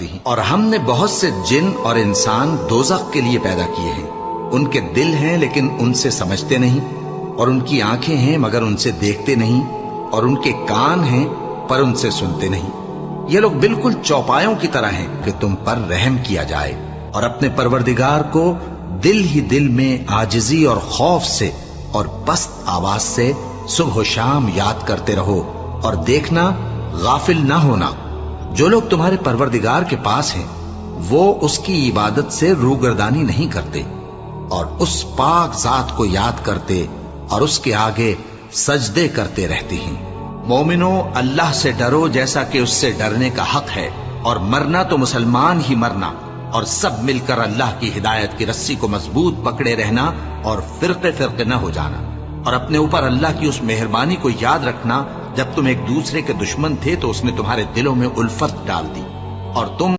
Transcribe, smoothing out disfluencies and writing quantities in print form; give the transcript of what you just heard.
ہیں۔ اور ہم نے بہت سے جن اور انسان دوزخ کے لیے پیدا کیے ہیں، ان کے دل ہیں لیکن ان سے سمجھتے نہیں، اور ان کی آنکھیں ہیں مگر ان سے دیکھتے نہیں، اور ان کے کان ہیں پر ان سے سنتے نہیں۔ یہ لوگ بالکل چوپایوں کی طرح ہیں کہ تم پر رحم کیا جائے، اور اپنے پروردگار کو دل ہی دل میں عاجزی اور خوف سے اور پست آواز سے صبح و شام یاد کرتے رہو، اور دیکھنا غافل نہ ہونا۔ جو لوگ تمہارے پروردگار کے پاس ہیں وہ اس کی عبادت سے روگردانی نہیں کرتے، اور اس پاک ذات کو یاد کرتے اور اس کے آگے سجدے کرتے رہتے ہیں۔ مومنو، اللہ سے ڈرو جیسا کہ اس سے ڈرنے کا حق ہے، اور مرنا تو مسلمان ہی مرنا، اور سب مل کر اللہ کی ہدایت کی رسی کو مضبوط پکڑے رہنا اور فرقے فرقے نہ ہو جانا، اور اپنے اوپر اللہ کی اس مہربانی کو یاد رکھنا جب تم ایک دوسرے کے دشمن تھے تو اس نے تمہارے دلوں میں الفت ڈال دی، اور تم